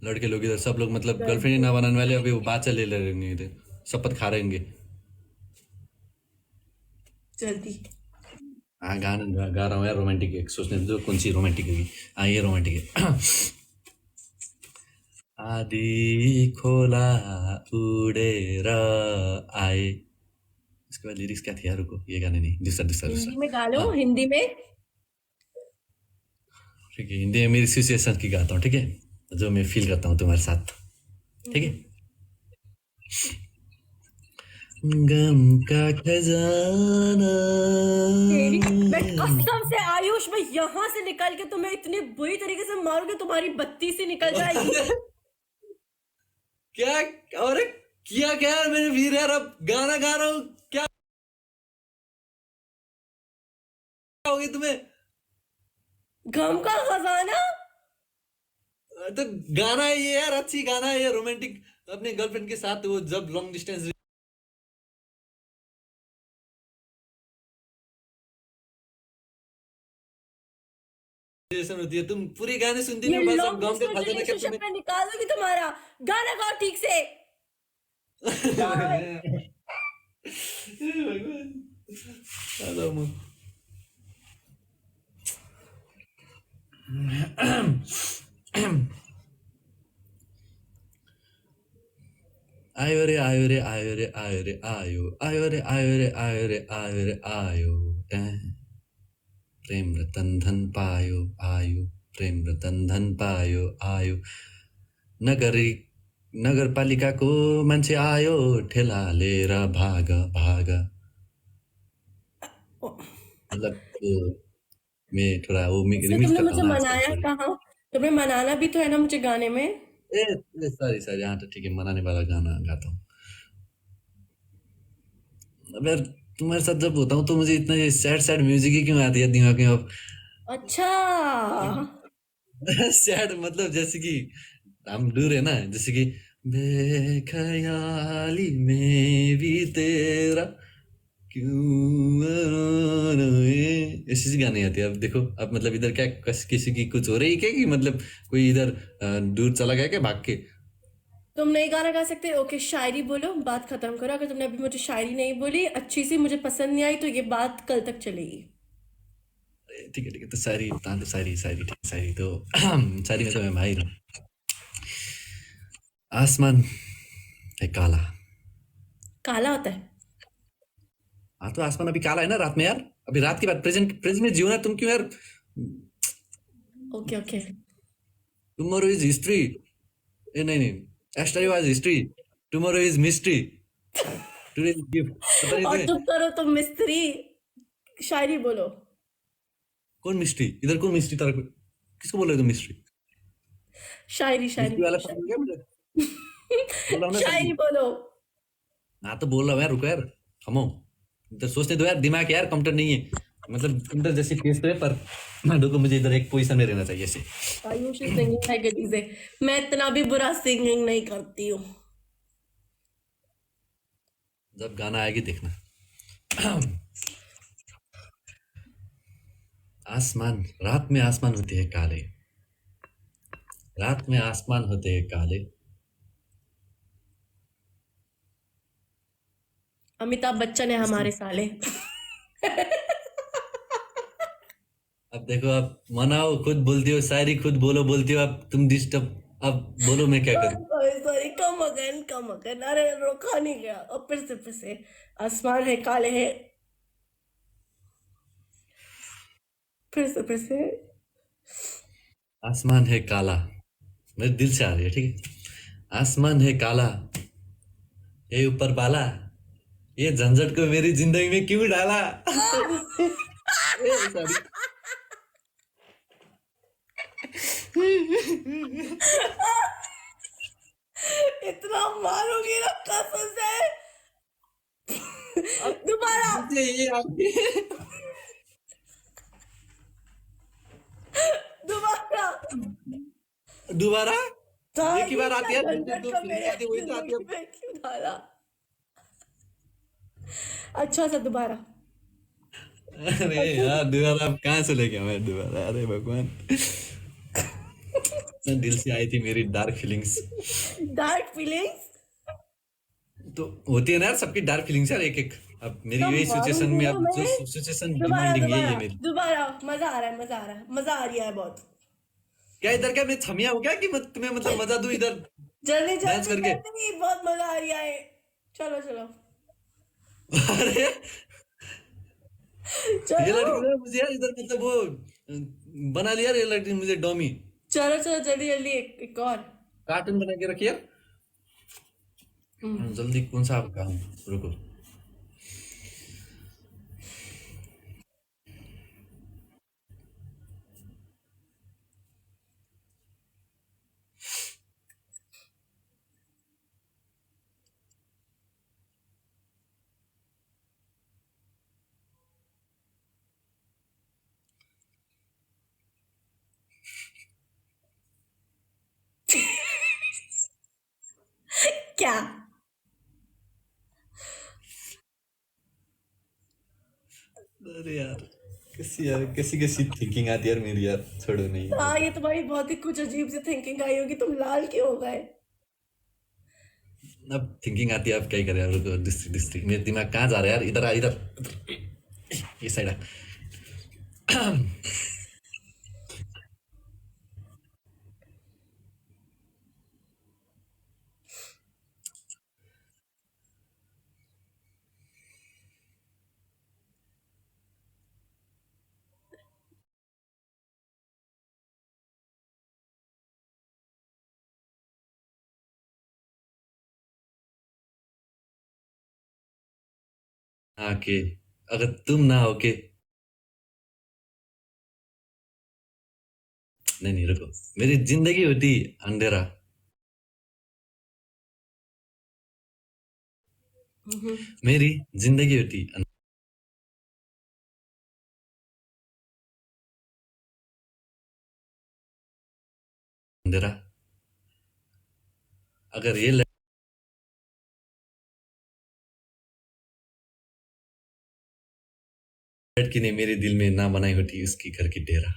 लड़के लोग इधर सब लोग मतलब गर्लफ्रेंड ही ना बनाने वाले अभी वो बात ले रहेंगे इधर। शपथ खा रहे होंगे। जल्दी। हाँ गाना गा रहा हूँ यार रोमांटिक एक सोचने दो कौन सी रोमांटिक होगी। हाँ ये रोमांटिक है। आधी खोला उड़ेर आए। इसके बाद लिरिक्स क्या थी यार रुको ये गाने नहीं दूसरा दूसरा दूसरा। हिंदी में गा लो, हाँ हिंदी में। ठीक है हिंदी में मेरी सिचुएशन की गाता हूँ ठीक है। जो मैं फील करता हूँ तुम्हारे साथ। ठीक है। गम का खजाना। तेरी, मैं कसम से आयुष, मैं यहाँ से निकल के तुम्हें इतनी बुरी तरीके से मारूंगी तुम्हारी बत्ती सी निकल जाएगी। क्या और किया क्या यार मेरे वीर यार अब गाना गा रहा हूँ क्या हो गई तुम्हें। गम का खजाना। तो गाना है ये यार अच्छी गाना है ये रोमांटिक अपने गर्लफ्रेंड के साथ वो जब लॉन्ग डिस्टेंस रिलेशन होती है तुम पूरी गाने सुनती ये नहीं हो, बस अब लॉन्ग गाँव के डिस्टेंस खजाना क्या रिलेशनशिप तुम्हें। में निकाल दोगी तुम्हारा। गाना गाओ ठीक से। यार, भगवान हेलो मु- आयो रे आयो रे आयो रे आयो रे आयो आयो रे आयो रे आयो रे आयो रे आयो प्रेम रतन धन पायो आयो प्रेम रतन धन पायो आयो नगरी नगरपालिकाको मान्छे आयो ठेला लिएर भाग भाग मतलब मैं थोड़ा वो इसमें रिमिक्स तुमने करता मुझे हूँ ना आजकल मनाया सॉरी। कहाँ? तुम्हें मनाना भी तो है ना मुझे गाने में। ए सॉरी सॉरी हाँ तो ठीक है मनाने वाला गाना गाता हूँ। अब यार तुम्हारे साथ जब होता हूँ तो मुझे इतना ये सैड सैड म्यूजिक ही क्यों आती है दिमाग में अब। अच्छा। सैड मतलब जैसे कि हम दूर है ना जैसे कि बेख्याली में भी तेरा क्यों ऐसी सी गाने आती है। अब देखो अब मतलब इधर क्या किसी की कुछ हो रही है क्या कि मतलब कोई इधर दूर चला गया क्या भाग के। तुम नहीं गाना गा सकते? ओके, शायरी बोलो, बात खत्म करो। अगर तुमने अभी मुझे शायरी नहीं बोली अच्छी सी, मुझे पसंद नहीं आई, तो ये बात कल तक चलेगी। ठीक है तो शायरी बता दो शायरी शायरी ठीक शायरी तो शायरी में तो मैं माहिर हूँ। आसमान है काला। काला होता है? हाँ तो आसमान अभी काला है ना रात में यार। अभी रात की बात प्रेजेंट प्रेजेंट में जियो ना तुम क्यों यार। Okay okay. Tomorrow is history. ए नहीं नहीं yesterday was history tomorrow is mystery today is gift पता नहीं और तुम्हें। चुप करो तुम मिस्त्री। शायरी बोलो। कौन मिस्ट्री इधर कौन मिस्ट्री तरह किसको बोल रहे हो तुम मिस्ट्री। शायरी शायरी मिस्ट्री वाला बोलो, शब्द शायरी। क्या मुझे बोल रहा हूँ ना शायरी शायरी। बोलो। हाँ तो बोल रहा हूँ यार रुको यार थमो। इधर सोचने दो यार दिमाग यार कंप्यूटर नहीं है मतलब इधर जैसे केस पे पर रुको मुझे इधर एक पोजीशन में रहना चाहिए ऐसे। आयुष सिंगिंग है गली से। मैं इतना भी बुरा सिंगिंग नहीं करती हूँ। जब गाना आएगी देखना। आसमान रात में आसमान होते हैं काले रात में आसमान होते हैं काले। अमिताभ बच्चन है इसकी हमारे साले। अब देखो अब मनाओ खुद बोलती हो शायरी खुद बोलो बोलती हो अब तुम डिस्टर्ब अब बोलो मैं क्या करूं। Sorry sorry, come again come again. अरे रोका नहीं गया, अब फिर से। आसमान है काले है। फिर से। आसमान है काला मेरे दिल से आ रही है ठीक है। आसमान है काला ये ऊपर बाला ये झंझट को मेरी जिंदगी में क्यों डाला। सॉरी। इतना मारूंगी ना कसम से। अब दोबारा। मुझे ये आती है। दोबारा। दोबारा एक ही ये बार क्या आती है मुझे झंझट दो का फिर नहीं मेरे आती वही तो आती है जिंदगी अब। में क्यों डाला? अच्छा सा दोबारा। अरे यार दोबारा अब कहाँ से लेके आऊं मैं दोबारा, अरे भगवान। इतना दिल से आई थी मेरी डार्क फीलिंग्स। Dark feelings. तो होती है ना यार सबकी डार्क फीलिंग्स यार, एक एक। अब मेरी तो यही सिचुएशन मारूंगी में, ना अब जो मैं। सिचुएशन दोबारा डिमांडिंग यही दोबारा है मेरी। दोबारा। मजा आ रहा है, मजा आ रहा है, मजा आ रही है बहुत। क्या इधर क्या मैं छमिया हूँ क्या कि तुम्हें मतलब मजा दूं इधर जल्दी डांस जल्दी करके? जल्दी, बहुत मजा आ रही है। चलो चलो। अरे ये चलो लड़की ने मुझे यार इधर मतलब वो बना लिया यार, ये लड़की ने मुझे डॉमी चलो चलो, जल्दी जल्दी, एक और। कार्टून बना के रखी यार। जल्दी कौन सा आप काम, रुको। क्या? अरे यार कैसी यार, कैसी कैसी थिंकिंग आती है यार मेरी यार, छोड़ो नहीं हाँ, मतलब। ये तुम्हारी बहुत ही कुछ अजीब सी थिंकिंग आई होगी, तुम लाल क्यों हो गए? अब थिंकिंग आती है, अब क्या ही करें यार, रुको डिस्ट्रिक्ट डिस्ट्रिक्ट मेरा दिमाग कहाँ जा रहा है यार, इधर आ इधर, ये साइड आ। आके अगर तुम ना हो के, नहीं नहीं रुको, मेरी जिंदगी होती अंधेरा, मेरी जिंदगी होती अंधेरा, अगर ये लड़की ने मेरे दिल में ना बनाई होती उसकी घर की डेरा।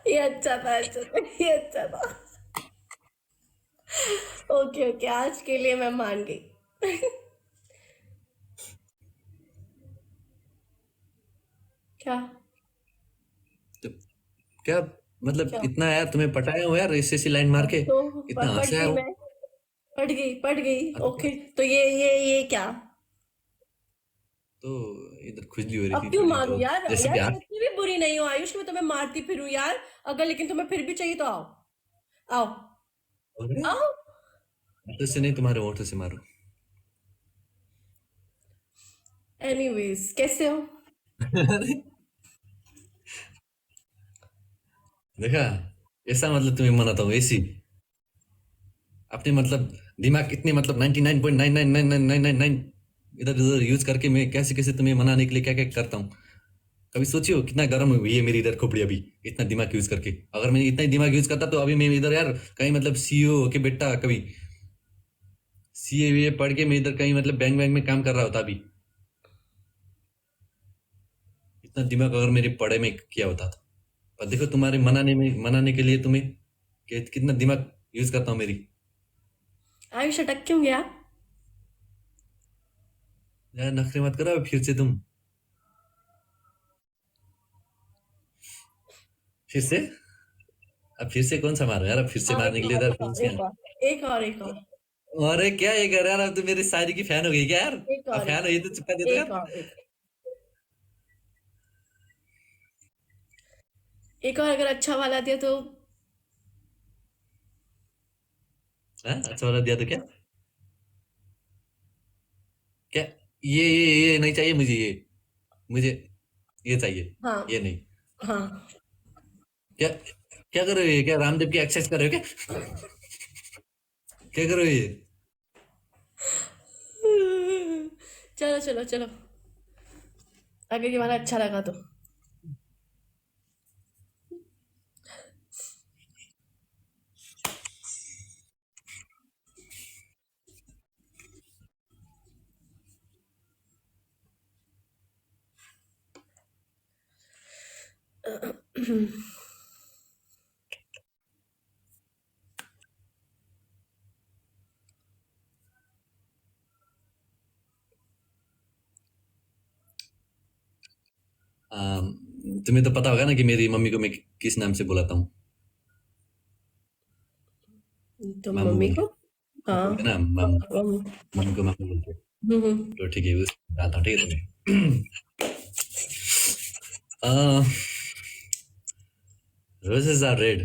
ये अच्छा था, अच्छा था, ये अच्छा था। ओके ओके, आज के लिए मैं मान गई। क्या? तो क्या मतलब, क्या? इतना यार तुम्हें पटाया हुआ यार ऐसी ऐसी लाइन मार अब के, तो इतना पढ़ हंसाया गई हो। मैं। पढ़ गई, पढ़ गई। हाँ, ओके, तो ये क्या? तो इधर खुजली हो रही अब थी क्यों थोड़ी मारूं तो, यार? जैसे यार कि मैं आप। इतनी भी बुरी नहीं हूँ आयुष, मैं तुम्हें मारती फिरूं यार। अगर लेकिन तुम्हें फिर भी चाहिए तो आओ। आओ। आओ। हाथों से नहीं, तुम्हारे होठों से मारो। एनीवेज, कैसे हो? देखा, ऐसा मतलब तुम्हें मनाता हूँ ऐसी, अपने मतलब दिमाग इतने मतलब 99.9999999 इधर उधर यूज करके मैं कैसे कैसे तुम्हें मनाने के लिए क्या क्या करता हूँ। कभी सोचियो कितना गर्म हुई है मेरी इधर खोपड़ी अभी, इतना दिमाग यूज करके। अगर मैं इतना ही दिमाग यूज करता तो अभी मैं इधर यार कहीं मतलब सीईओ होके बैठा, कभी सीए पढ़ के मैं इधर कहीं मतलब बैंक बैंक में काम कर रहा होता अभी। इतना दिमाग अगर मेरे पढ़े में किया होता था। पर देखो तुम्हारे मनाने में, मनाने के लिए तुम्हें कितना दिमाग यूज करता हूँ मेरी। आयुष अटक क्यों गया? यार नखरे मत करो अब फिर से तुम, फिर से। अब फिर से कौन सा मारो यार, अब फिर से हाँ, मारने एक के लिए और, इधर एक कौन और, से एक हैं? और, एक और, एक और, अरे क्या ये कर यार, अब तो मेरी शायरी की फैन हो गई क्या यार? एक अब और, फैन एक हो ये तो चिपका दे दो एक यार। और, एक और अगर अच्छा वाला दिया तो। हाँ अच्छा वाला दिया तो क्या? क्या? ये नहीं चाहिए मुझे, ये मुझे ये चाहिए, हाँ। ये नहीं। हाँ। क्या क्या कर रहे हो ये, क्या रामदेव की एक्सरसाइज कर रहे हो क्या? क्या कर रहे हो ये? चलो चलो चलो, अगर ये वाला अच्छा लगा तो। तुम्हें तो पता होगा ना कि मेरी मम्मी को मैं किस नाम से बुलाता हूँ। तो मामू मम्मी बोल को, के हाँ, बोलते हैं ना, मामू। हम्म, मम्मी को मामू बोलते हैं। हम्म। तो ठीक है, उस बताता हूँ, ठीक है तुम्हें। uh, roses are red,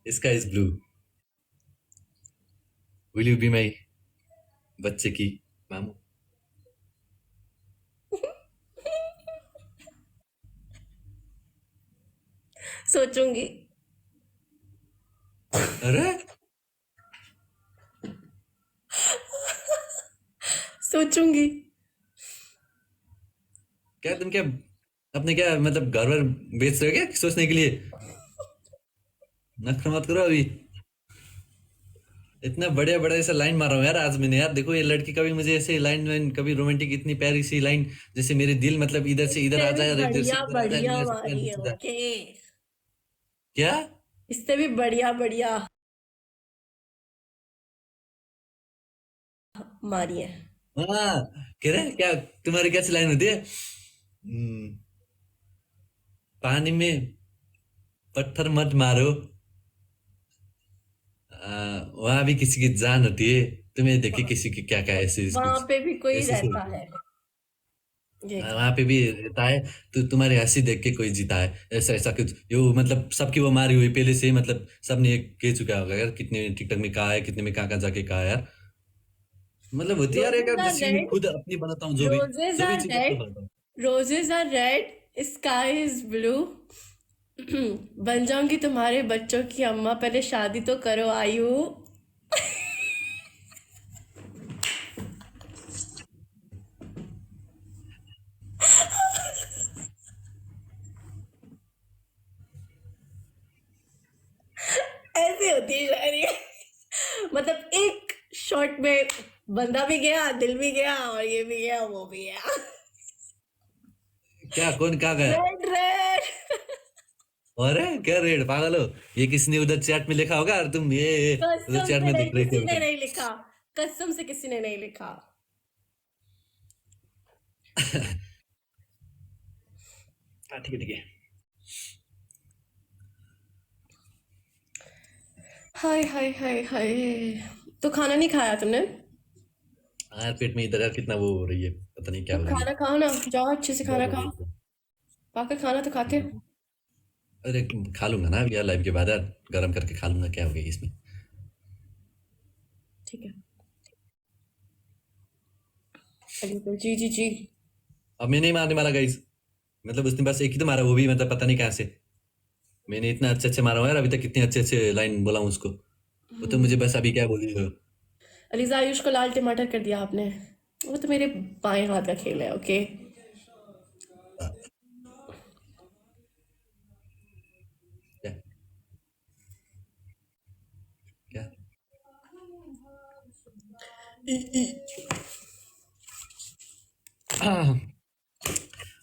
sky is blue. Will you be my बच्चे की मामू? सोचूंगी। अरे सोचूंगी। क्या तुम क्या अपने क्या मतलब घर वर बेच रहे हो क्या सोचने के लिए? नखरा मत करो अभी। इतना बढ़िया बढ़िया ऐसा लाइन मारा हूँ यार आज मैंने। यार देखो ये लड़की कभी मुझे ऐसे लाइन लाइन कभी रोमांटिक इतनी प्यारी सी लाइन, जैसे मेरे दिल मतलब इधर से इधर आ इससे भी जाए और इधर से बढ़िया इधर आ जाए, बढ़िया मेरे से पैर मारी है, नीचे जाए। ओके। क्या? इससे भी बढ़िया बढ़िया मारी है। हाँ, कह रहे क्या तुम्हारी कैसी लाइन होती है? पानी में पत्थर मत मारो, वहां भी किसी की जान होती है। तुम्हें देखिए किसी की क्या क्या ऐसे वहां कुछ पे भी कोई ऐसे से रहता होती है। है, ये कहा। वहां पे भी रहता है। तो तुम्हारी हंसी देख के कोई जीता है, ऐसा ऐसा कुछ यो मतलब सबकी वो मारी हुई पहले से ही, मतलब सबने ये कह चुका होगा यार, कितने टिकटॉक में कहा है, कितने में कहाँ कहाँ जाके कहा है यार। मतलब होती है यार, एक रोजेज यार आर जैसे मैं रेड, खुद अपनी बनाता हूँ, रोजेज जो भी आर चीज अपनी रेड, बनाता हूँ। Roses are red, sky is blue. बन जाऊंगी तुम्हारे बच्चों की अम्मा, पहले शादी तो करो आयु। ऐसी होती है शायरी। मतलब एक शॉट में बंदा भी गया, दिल भी गया, और ये भी गया, वो भी गया। क्या कौन कहाँ गया? Red red. अरे क्या रेड पागल हो? ये किसने उधर चैट में लिखा होगा और तुम ये उधर कसम चैट से में नहीं, देख रहे थे किसी अभी ने तक। नहीं लिखा। कसम से किसी ने नहीं लिखा। हाँ ठीक है ठीक है। हाय हाय हाय हाय। तो खाना नहीं खाया तुमने? हाँ यार पेट में इधर यार कितना वो हो रही है, पता नहीं क्या तो हो रही है। खाना खाओ ना, जाओ अच्छे से खाना दर्द हो रही खाओ। है। पाकर खाना तो खाते। अरे खा लूंगा ना यार लाइव के बाद यार, गर्म करके खा लूंगा, क्या हो गया इसमें। ठीक है। अरे जी जी जी। अब मैं नहीं मारने वाला गाइस, मतलब उसने बस एक ही तो मारा, वो भी मतलब पता नहीं कहाँ से। मैंने इतना अच्छे अच्छे मारा हुआ यार अभी तक, कितने अच्छे अच्छे लाइन बोला हूँ उसको। वो तो मुझे बस अभी क्या बोली हो। अलीजा आयुष को लाल टमाटर कर दिया आपने। वो तो मेरे बाएं हाथ का खेल है, ओके। क्या क्या?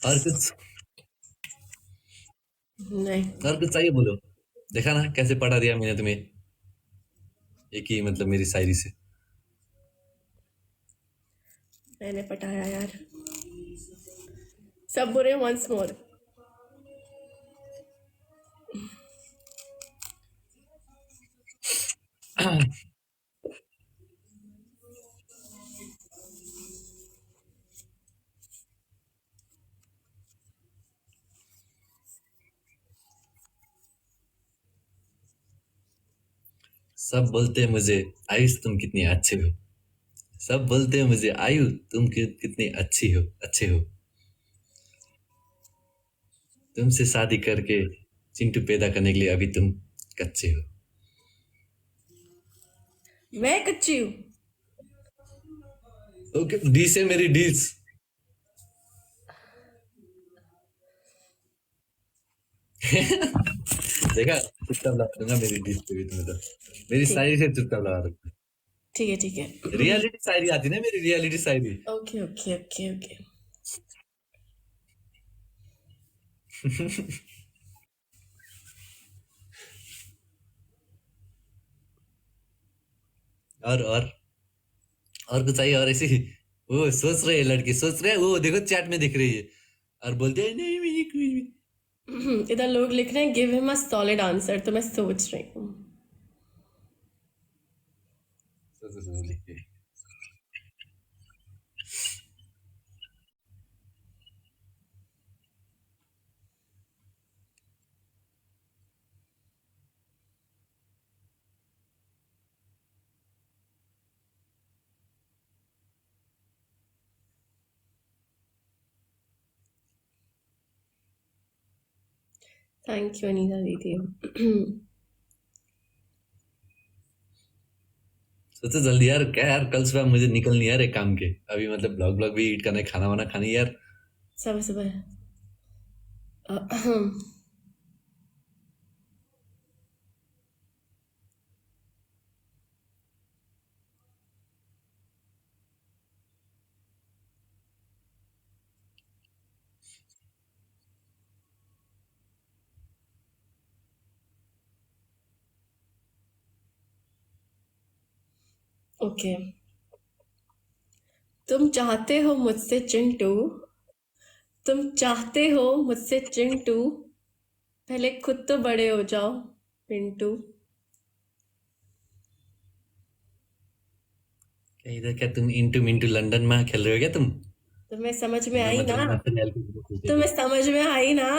और कुछ, नहीं, और कुछ चाहिए बोलो। देखा ना कैसे पढ़ा दिया मैंने तुम्हें, एक ही मतलब मेरी शायरी से। मैंने पटाया यार। सब बुरे वंस मोर। सब बोलते हैं मुझे आयुष तुम कितने अच्छे हो, सब बोलते हैं मुझे आयु तुम कितनी अच्छी हो, अच्छे हो। तुमसे शादी करके चिंटू पैदा करने के लिए अभी तुम कच्चे हो। मैं कच्ची हूँ। ओके डी से मेरी डील्स। देखा, चुपचाप लगा दूंगा मेरी डील्स पे भी तुम्हें तो, मेरी ठीक, शायरी से चुपचाप लगा दूंगा। ठीक है, ठीक है। रियलिटी शायरी आती ना मेरी, रियलिटी शायरी। Okay okay okay okay. और कुछ चाहिए और ऐसी वो सोच रहे है लड़की सोच रहे है वो देखो चैट में दिख रही है और बोलते हैं नहीं मुझे कुछ भी इधर लोग लिख रहे हैं give him a solid answer, तो मैं सोच रही हूँ। सोच लिखते हैं। थैंक यू अनीता दीदी। सोचो जल्दी यार क्या यार कल सुबह मुझे निकलनी है यार एक काम के अभी मतलब ब्लॉग ब्लॉग भी एडिट करना है खाना वाना खानी है यार सुबह सुबह। ओके, तुम चाहते हो मुझसे चिंटू, तुम चाहते हो मुझसे चिंटू, पहले खुद तो बड़े हो जाओ पिंटू। क्या इधर क्या तुम इंटू मिंटू लंदन में खेल रहे हो क्या तुम तुम्हें समझ में एकदम आई ना? मतलब नेशनल के ग्रुप होते थे तुम्हें समझ में आई ना?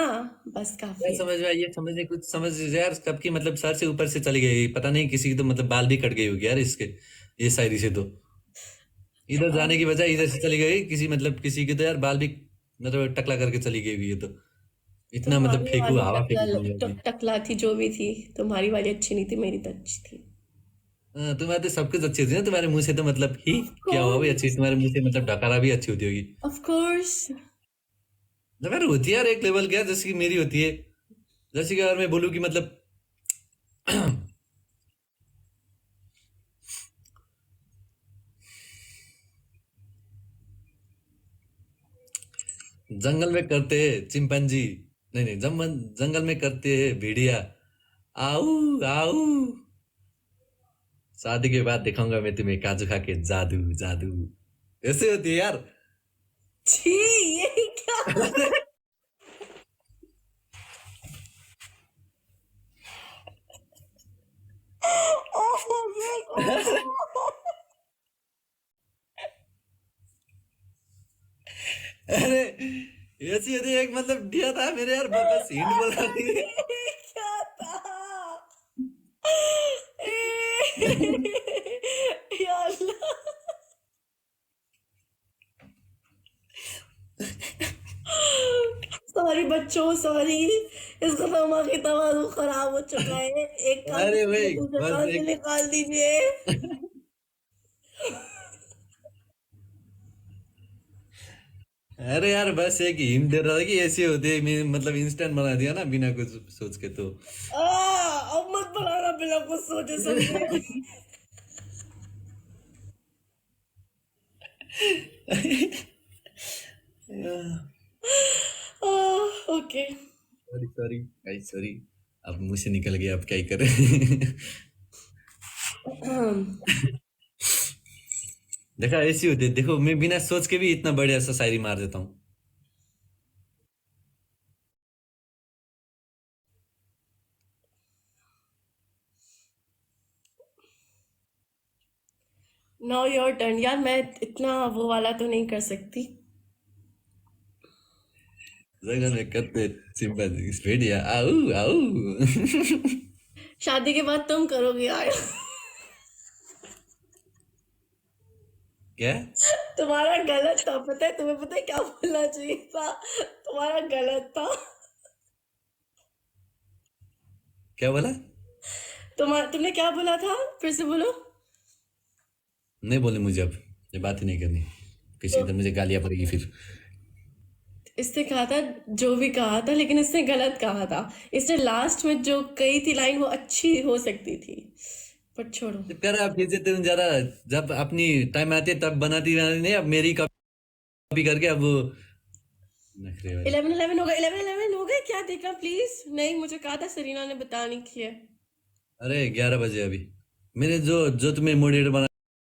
बस क्या काफी है। समझ में आई ये समझने कुछ समझ यार सबकी मतलब सर से ऊपर से चली गई पता नहीं किसी की तो मतलब बाल भी कट गई होगी यार इसके ये शायरी से तो इधर जाने की बजाय इधर से चली गई किसी मतलब किसी के तो यार बाल भी मतलब टकला करके चली गई हुई है तो इतना मतलब तुम्हारी फेंकू वाली हवा फेंकू यार टकला थी जो भी थी। तुम्हारी वाली अच्छी नहीं थी, मेरी तो अच्छी थी। तुम्हारे तो सब कुछ अच्छी होती है ना तुम्हारे मुंह से तो मतलब ही ऑफ क्या हुआ भी अच्छी कोर्स, तुम्हारे मुंह से मतलब डकारा भी अच्छी होती होगी ऑफ कोर्स। मतलब यार होती है यार एक लेवल क्या जैसे कि मेरी होती है जैसे कि अगर मैं बोलूँ कि मतलब जंगल में करते हैं चिंपैंजी नहीं नहीं जंगल में करते हैं भेड़िया आऊ आऊ शादी के बाद दिखाऊंगा मैं तुम्हें काजू खा के जादू जादू ऐसे होती है यार छी, ये क्या? Oh my God. अरे ऐसी होती है एक मतलब दिया था मेरे यार बस हिंट बोल रहा थी ये क्या था? या अल्लाह। सॉरी बच्चों, सॉरी। इसका दिमागी तवाज़ुन खराब हो चुका है। एक कान से अरे सुनिए, भाई दूसरे बस कान से एक निकाल दीजिए। अरे यार बस एक हिंट दे रहा था कि ऐसी होती है मैं मतलब इंस्टेंट बना दिया ना बिना कुछ सोच के तो अब मत बनाना बिना कुछ सोचे समझे। ओके। सॉरी सॉरी भाई सॉरी अब मुंह से निकल गया अब क्या ही करें देखा ऐसी होती है देखो मैं बिना सोच के भी इतना बढ़िया सा शायरी मार देता हूँ नाउ योर टर्न। यार मैं इतना वो वाला तो नहीं कर सकती। जगह में करते सिंपल भेड़िया आऊ आऊ शादी के बाद तुम करोगे यार। क्या तुम्हारा गलत था, पता है तुम्हें? पता है क्या बोलना चाहिए था? तुम्हारा गलत था। क्या बोला तुमने क्या बोला था? फिर से बोलो। नहीं बोले मुझे अब ये बात ही नहीं करनी किसी तो तरह मुझे गालियां पड़ेगी फिर इसने कहा था जो भी कहा था, लेकिन इसने गलत कहा था। इसने लास्ट में जो कही थी लाइन वो अच्छी हो सकती थी, पर छोड़ो। जब कर आप फिर से तुम जरा जब अपनी टाइम आती है तब बनाती बनाती नहीं अब मेरी कॉपी करके अब नखरे वाली। 11 हो गए, 11 हो गए, क्या देखा प्लीज? नहीं, मुझे कहा था सरीना ने बतानी की है। अरे 11 बजे अभी। मैंने जो जो तुम्हें मोटिवेट बना